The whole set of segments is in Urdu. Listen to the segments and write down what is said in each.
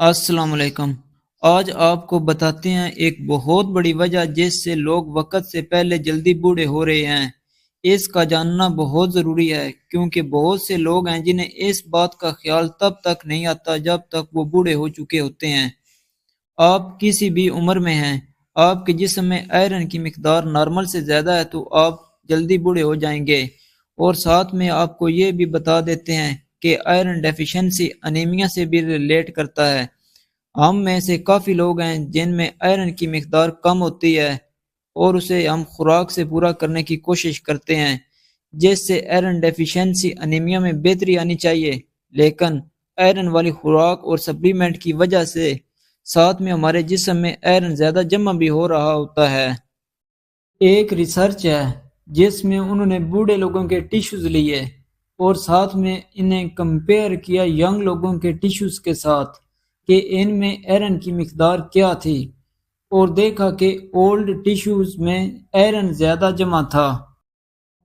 السلام علیکم۔ آج آپ کو بتاتے ہیں ایک بہت بڑی وجہ جس سے لوگ وقت سے پہلے جلدی بوڑھے ہو رہے ہیں۔ اس کا جاننا بہت ضروری ہے کیونکہ بہت سے لوگ ہیں جنہیں اس بات کا خیال تب تک نہیں آتا جب تک وہ بوڑھے ہو چکے ہوتے ہیں۔ آپ کسی بھی عمر میں ہیں، آپ کے جسم میں آئرن کی مقدار نارمل سے زیادہ ہے تو آپ جلدی بوڑھے ہو جائیں گے۔ اور ساتھ میں آپ کو یہ بھی بتا دیتے ہیں کہ آئرن ڈیفیشنسی انیمیا سے بھی ریلیٹ کرتا ہے۔ ہم میں سے کافی لوگ ہیں جن میں آئرن کی مقدار کم ہوتی ہے اور اسے ہم خوراک سے پورا کرنے کی کوشش کرتے ہیں جس سے آئرن ڈیفیشنسی انیمیا میں بہتری آنی چاہیے، لیکن آئرن والی خوراک اور سپلیمنٹ کی وجہ سے ساتھ میں ہمارے جسم میں آئرن زیادہ جمع بھی ہو رہا ہوتا ہے۔ ایک ریسرچ ہے جس میں انہوں نے بوڑھے لوگوں کے ٹیشوز لیے اور ساتھ میں انہیں کمپیئر کیا ینگ لوگوں کے ٹیشوز کے ساتھ کہ ان میں آئرن کی مقدار کیا تھی، اور دیکھا کہ اولڈ ٹیشوز میں آئرن زیادہ جمع تھا۔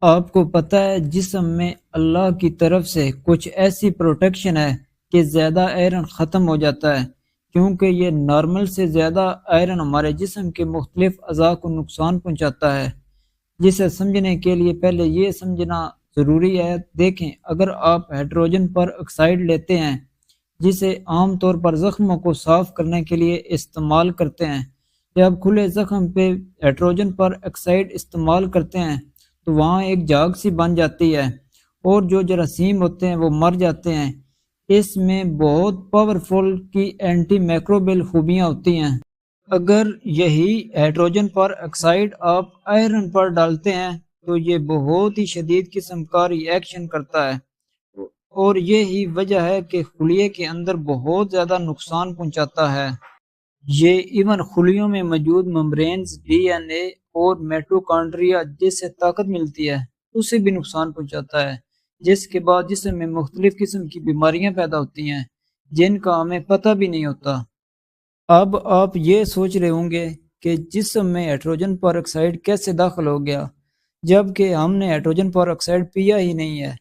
آپ کو پتہ ہے جسم میں اللہ کی طرف سے کچھ ایسی پروٹیکشن ہے کہ زیادہ آئرن ختم ہو جاتا ہے، کیونکہ یہ نارمل سے زیادہ آئرن ہمارے جسم کے مختلف اعضاء کو نقصان پہنچاتا ہے، جسے سمجھنے کے لیے پہلے یہ سمجھنا ضروری ہے۔ دیکھیں، اگر آپ ہائیڈروجن پر آکسائڈ لیتے ہیں جسے عام طور پر زخموں کو صاف کرنے کے لیے استعمال کرتے ہیں، جب کھلے زخم پہ ہائیڈروجن پر آکسائڈ استعمال کرتے ہیں تو وہاں ایک جاگ سی بن جاتی ہے اور جو جراثیم ہوتے ہیں وہ مر جاتے ہیں۔ اس میں بہت پاورفل کی اینٹی میکروبیل خوبیاں ہوتی ہیں۔ اگر یہی ہائیڈروجن پر آکسائڈ آپ آئرن پر ڈالتے ہیں تو یہ بہت ہی شدید قسم کا ری ایکشن کرتا ہے، اور یہی وجہ ہے کہ خلیے کے اندر بہت زیادہ نقصان پہنچاتا ہے۔ یہ ایون خلیوں میں موجود ممبرینز، ڈی این اے اور میٹوکانڈریا جس سے طاقت ملتی ہے اسے بھی نقصان پہنچاتا ہے، جس کے بعد جسم میں مختلف قسم کی بیماریاں پیدا ہوتی ہیں جن کا ہمیں پتہ بھی نہیں ہوتا۔ اب آپ یہ سوچ رہے ہوں گے کہ جسم میں ہائیڈروجن پر آکسائڈ کیسے داخل ہو گیا جب کہ ہم نے ہائیڈروجن پر آکسائڈ پیا ہی نہیں ہے،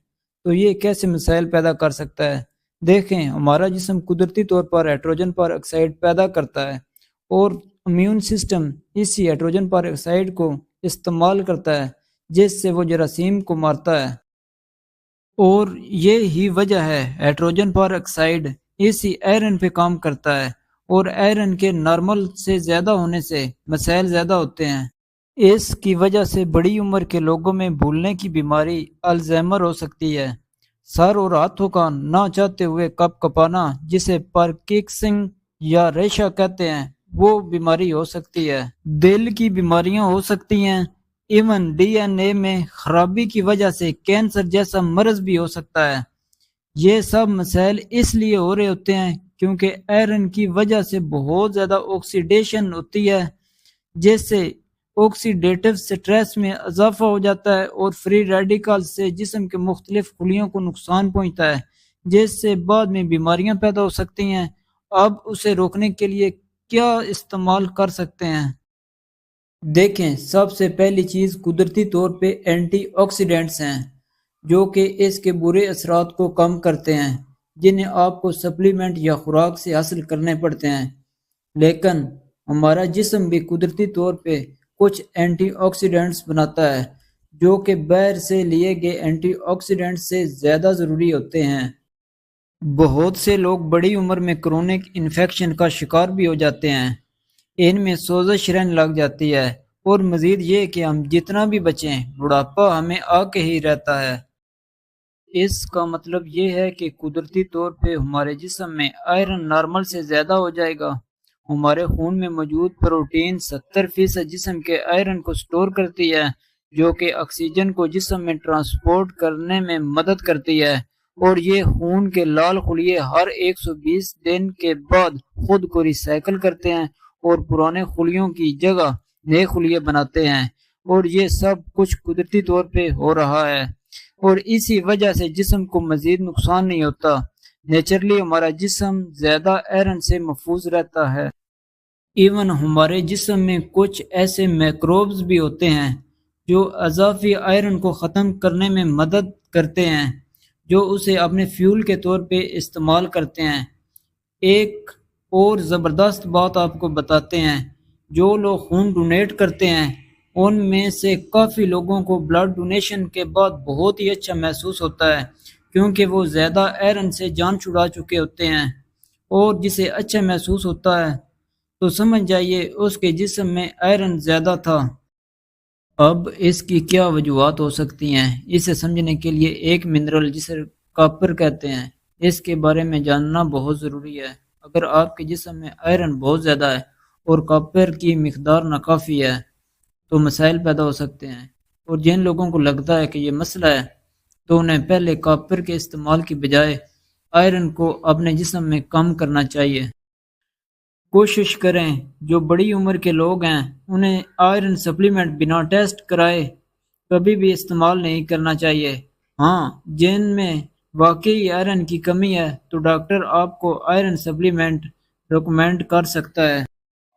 تو یہ کیسے مسائل پیدا کر سکتا ہے۔ دیکھیں، ہمارا جسم قدرتی طور پر ہائیڈروجن پر آکسائڈ پیدا کرتا ہے اور امیون سسٹم اسی ہائیڈروجن پر آکسائڈ کو استعمال کرتا ہے جس سے وہ جراثیم کو مارتا ہے، اور یہی وجہ ہے ہائیڈروجن پر آکسائڈ اسی آئرن پہ کام کرتا ہے، اور آئرن کے نارمل سے زیادہ ہونے سے مسائل زیادہ ہوتے ہیں۔ اس کی وجہ سے بڑی عمر کے لوگوں میں بھولنے کی بیماری الزائمر ہو سکتی ہے، سر اور ہاتھوں کا نہ چاہتے ہوئے کپ کپانا جسے پارکنسن یا ریشہ کہتے ہیں وہ بیماری ہو سکتی ہے، دل کی بیماریاں ہو سکتی ہیں، ایون ڈی این اے میں خرابی کی وجہ سے کینسر جیسا مرض بھی ہو سکتا ہے۔ یہ سب مسائل اس لیے ہو رہے ہوتے ہیں کیونکہ آئرن کی وجہ سے بہت زیادہ آکسیڈیشن ہوتی ہے، جس سے آکسیڈیٹو سٹریس میں اضافہ ہو جاتا ہے اور فری ریڈیکل سے جسم کے مختلف خلیوں کو نقصان پہنچتا ہے جس سے بعد میں بیماریاں پیدا ہو سکتی ہیں۔ اب اسے روکنے کے لیے کیا استعمال کر سکتے ہیں؟ دیکھیں، سب سے پہلی چیز قدرتی طور پہ اینٹی آکسیڈنٹس ہیں جو کہ اس کے برے اثرات کو کم کرتے ہیں، جنہیں آپ کو سپلیمنٹ یا خوراک سے حاصل کرنے پڑتے ہیں، لیکن ہمارا جسم بھی قدرتی طور پہ کچھ اینٹی آکسیڈنٹس بناتا ہے جو کہ باہر سے لیے گئے اینٹی آکسیڈنٹس سے زیادہ ضروری ہوتے ہیں۔ بہت سے لوگ بڑی عمر میں کرونک انفیکشن کا شکار بھی ہو جاتے ہیں، ان میں سوزش رہنے لگ جاتی ہے، اور مزید یہ کہ ہم جتنا بھی بچیں بڑھاپا ہمیں آ کے ہی رہتا ہے۔ اس کا مطلب یہ ہے کہ قدرتی طور پہ ہمارے جسم میں آئرن نارمل سے زیادہ ہو جائے گا۔ ہمارے خون میں موجود پروٹین 70% جسم کے آئرن کو سٹور کرتی ہے جو کہ آکسیجن کو جسم میں ٹرانسپورٹ کرنے میں مدد کرتی ہے، اور یہ خون کے لال خلیے ہر 120 دن کے بعد خود کو ریسائیکل کرتے ہیں اور پرانے خلیوں کی جگہ نئے خلیے بناتے ہیں، اور یہ سب کچھ قدرتی طور پہ ہو رہا ہے، اور اسی وجہ سے جسم کو مزید نقصان نہیں ہوتا۔ نیچرلی ہمارا جسم زیادہ آئرن سے محفوظ رہتا ہے۔ ایون ہمارے جسم میں کچھ ایسے میکروبز بھی ہوتے ہیں جو اضافی آئرن کو ختم کرنے میں مدد کرتے ہیں، جو اسے اپنے فیول کے طور پہ استعمال کرتے ہیں۔ ایک اور زبردست بات آپ کو بتاتے ہیں، جو لوگ خون ڈونیٹ کرتے ہیں ان میں سے کافی لوگوں کو بلڈ ڈونیشن کے بعد بہت ہی اچھا محسوس ہوتا ہے، کیونکہ وہ زیادہ آئرن سے جان چھڑا چکے ہوتے ہیں، اور جسے اچھا محسوس ہوتا ہے تو سمجھ جائیے اس کے جسم میں آئرن زیادہ تھا۔ اب اس کی کیا وجوہات ہو سکتی ہیں؟ اسے سمجھنے کے لیے ایک منرل جسے کاپر کہتے ہیں اس کے بارے میں جاننا بہت ضروری ہے۔ اگر آپ کے جسم میں آئرن بہت زیادہ ہے اور کاپر کی مقدار ناکافی ہے تو مسائل پیدا ہو سکتے ہیں، اور جن لوگوں کو لگتا ہے کہ یہ مسئلہ ہے تو انہیں پہلے کاپر کے استعمال کی بجائے آئرن کو اپنے جسم میں کم کرنا چاہیے۔ کوشش کریں جو بڑی عمر کے لوگ ہیں انہیں آئرن سپلیمنٹ بنا ٹیسٹ کرائے کبھی بھی استعمال نہیں کرنا چاہیے۔ ہاں، جن میں واقعی آئرن کی کمی ہے تو ڈاکٹر آپ کو آئرن سپلیمنٹ ریکمینڈ کر سکتا ہے۔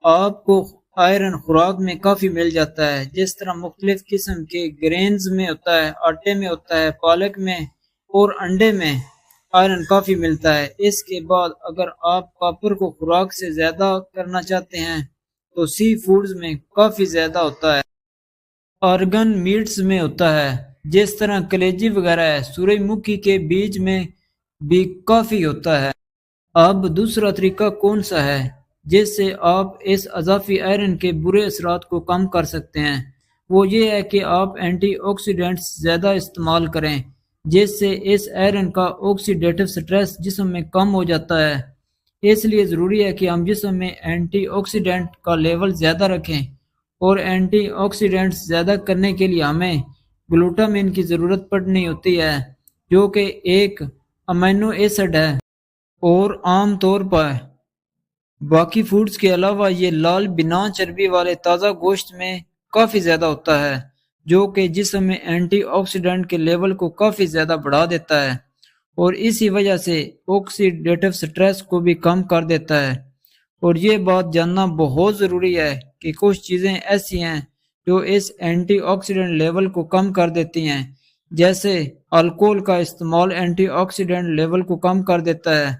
آپ کو آئرن خوراک میں کافی مل جاتا ہے، جس طرح مختلف قسم کے گرینز میں ہوتا ہے، آٹے میں ہوتا ہے، پالک میں اور انڈے میں آئرن کافی ملتا ہے۔ اس کے بعد اگر آپ کاپر کو خوراک سے زیادہ کرنا چاہتے ہیں تو سی فوڈز میں کافی زیادہ ہوتا ہے، آرگن میٹس میں ہوتا ہے، جس طرح کلیجی وغیرہ ہے، سورج مکھی کے بیج میں بھی کافی ہوتا ہے۔ اب دوسرا طریقہ کون سا ہے جس سے آپ اس اضافی آئرن کے برے اثرات کو کم کر سکتے ہیں؟ وہ یہ ہے کہ آپ اینٹی آکسیڈنٹس زیادہ استعمال کریں، جس سے اس آئرن کا آکسیڈیٹو سٹریس جسم میں کم ہو جاتا ہے۔ اس لیے ضروری ہے کہ ہم جسم میں اینٹی آکسیڈنٹ کا لیول زیادہ رکھیں، اور اینٹی آکسیڈنٹس زیادہ کرنے کے لیے ہمیں گلوٹامین کی ضرورت پڑنی ہوتی ہے، جو کہ ایک امینو ایسڈ ہے، اور عام طور پر باقی فوڈز کے علاوہ یہ لال بنا چربی والے تازہ گوشت میں کافی زیادہ ہوتا ہے، جو کہ جسم میں اینٹی آکسیڈنٹ کے لیول کو کافی زیادہ بڑھا دیتا ہے، اور اسی وجہ سے آکسیڈیٹو سٹریس کو بھی کم کر دیتا ہے۔ اور یہ بات جاننا بہت ضروری ہے کہ کچھ چیزیں ایسی ہیں جو اس اینٹی آکسیڈنٹ لیول کو کم کر دیتی ہیں، جیسے الکوہل کا استعمال اینٹی آکسیڈنٹ لیول کو کم کر دیتا ہے،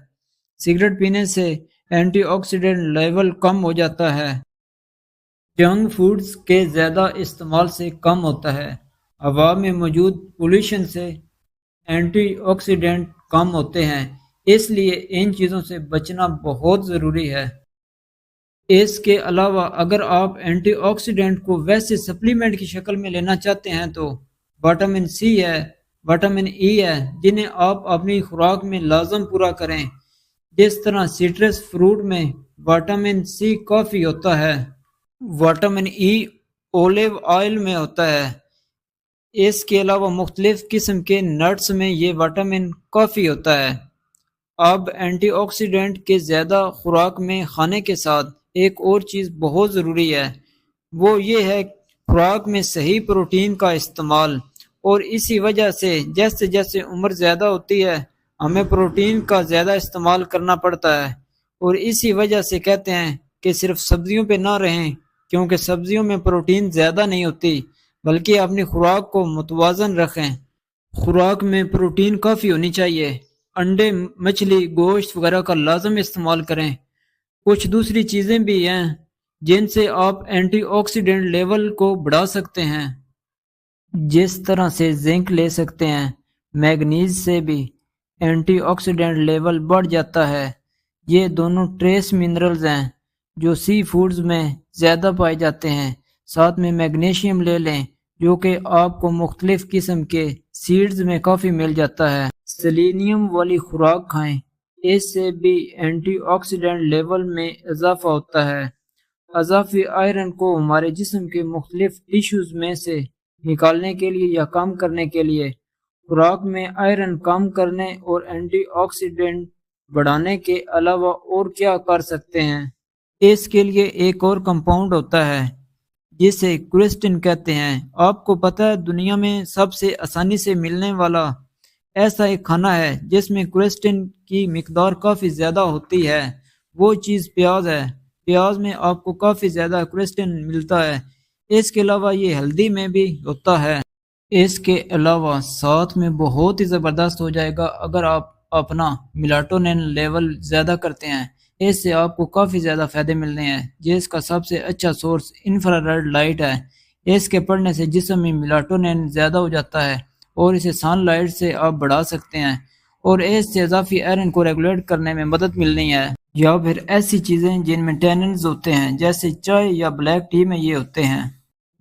سگریٹ پینے سے اینٹی آکسیڈنٹ لیول کم ہو جاتا ہے، جنک فوڈز کے زیادہ استعمال سے کم ہوتا ہے، ہوا میں موجود پولوشن سے اینٹی آکسیڈنٹ کم ہوتے ہیں، اس لیے ان چیزوں سے بچنا بہت ضروری ہے۔ اس کے علاوہ اگر آپ اینٹی آکسیڈنٹ کو ویسے سپلیمنٹ کی شکل میں لینا چاہتے ہیں تو وٹامن سی ہے، وٹامن ای ہے، جنہیں آپ اپنی خوراک میں لازم پورا کریں، جس طرح سٹرس فروٹ میں وٹامن سی کافی ہوتا ہے، وٹامن ای اولیو آئل میں ہوتا ہے۔ اس کے علاوہ مختلف قسم کے نٹس میں یہ وٹامن کافی ہوتا ہے۔ اب اینٹی آکسیڈنٹ کے زیادہ خوراک میں کھانے کے ساتھ ایک اور چیز بہت ضروری ہے، وہ یہ ہے خوراک میں صحیح پروٹین کا استعمال، اور اسی وجہ سے جیسے جیسے عمر زیادہ ہوتی ہے ہمیں پروٹین کا زیادہ استعمال کرنا پڑتا ہے، اور اسی وجہ سے کہتے ہیں کہ صرف سبزیوں پہ نہ رہیں، کیونکہ سبزیوں میں پروٹین زیادہ نہیں ہوتی، بلکہ اپنی خوراک کو متوازن رکھیں۔ خوراک میں پروٹین کافی ہونی چاہیے، انڈے، مچھلی، گوشت وغیرہ کا لازم استعمال کریں۔ کچھ دوسری چیزیں بھی ہیں جن سے آپ اینٹی آکسیڈنٹ لیول کو بڑھا سکتے ہیں، جس طرح سے زنک لے سکتے ہیں، میگنیز سے بھی اینٹی آکسیڈنٹ لیول بڑھ جاتا ہے۔ یہ دونوں ٹریس منرلز ہیں جو سی فوڈز میں زیادہ پائے جاتے ہیں۔ ساتھ میں میگنیشیم لے لیں، جو کہ آپ کو مختلف قسم کے سیڈز میں کافی مل جاتا ہے۔ سیلینیم والی خوراک کھائیں، اس سے بھی اینٹی آکسیڈنٹ لیول میں اضافہ ہوتا ہے۔ اضافی آئرن کو ہمارے جسم کے مختلف ٹیشوز میں سے نکالنے کے لیے یا کم کرنے کے لیے خوراک میں آئرن کم کرنے اور اینٹی آکسیڈنٹ بڑھانے کے علاوہ اور کیا کر سکتے ہیں؟ اس کے لیے ایک اور کمپاؤنڈ ہوتا ہے جسے کوریسٹن کہتے ہیں۔ آپ کو پتہ ہے دنیا میں سب سے آسانی سے ملنے والا ایسا ایک کھانا ہے جس میں کوریسٹن کی مقدار کافی زیادہ ہوتی ہے، وہ چیز پیاز ہے۔ پیاز میں آپ کو کافی زیادہ کوریسٹن ملتا ہے۔ اس کے علاوہ یہ ہلدی میں بھی ہوتا ہے۔ اس کے علاوہ ساتھ میں بہت ہی زبردست ہو جائے گا اگر آپ اپنا میلاٹونین لیول زیادہ کرتے ہیں۔ اس سے آپ کو کافی زیادہ فائدے ملنے ہیں، جس کا سب سے اچھا سورس انفرا ریڈ لائٹ ہے۔ اس کے پڑھنے سے جسم میں میلاٹونین زیادہ ہو جاتا ہے اور اسے سن لائٹ سے آپ بڑھا سکتے ہیں، اور اس سے اضافی آئرن کو ریگولیٹ کرنے میں مدد ملنی ہے۔ یا پھر ایسی چیزیں جن میں ٹیننز ہوتے ہیں، جیسے چائے یا بلیک ٹی میں یہ ہوتے ہیں۔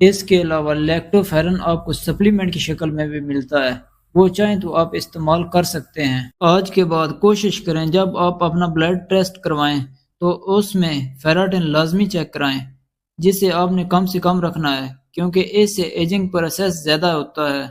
اس کے علاوہ لیکٹوفیرن آپ کو سپلیمنٹ کی شکل میں بھی ملتا ہے، وہ چاہیں تو آپ استعمال کر سکتے ہیں۔ آج کے بعد کوشش کریں جب آپ اپنا بلڈ ٹیسٹ کروائیں تو اس میں فیراٹن لازمی چیک کرائیں، جسے آپ نے کم سے کم رکھنا ہے، کیونکہ اس سے ایجنگ پروسیس زیادہ ہوتا ہے۔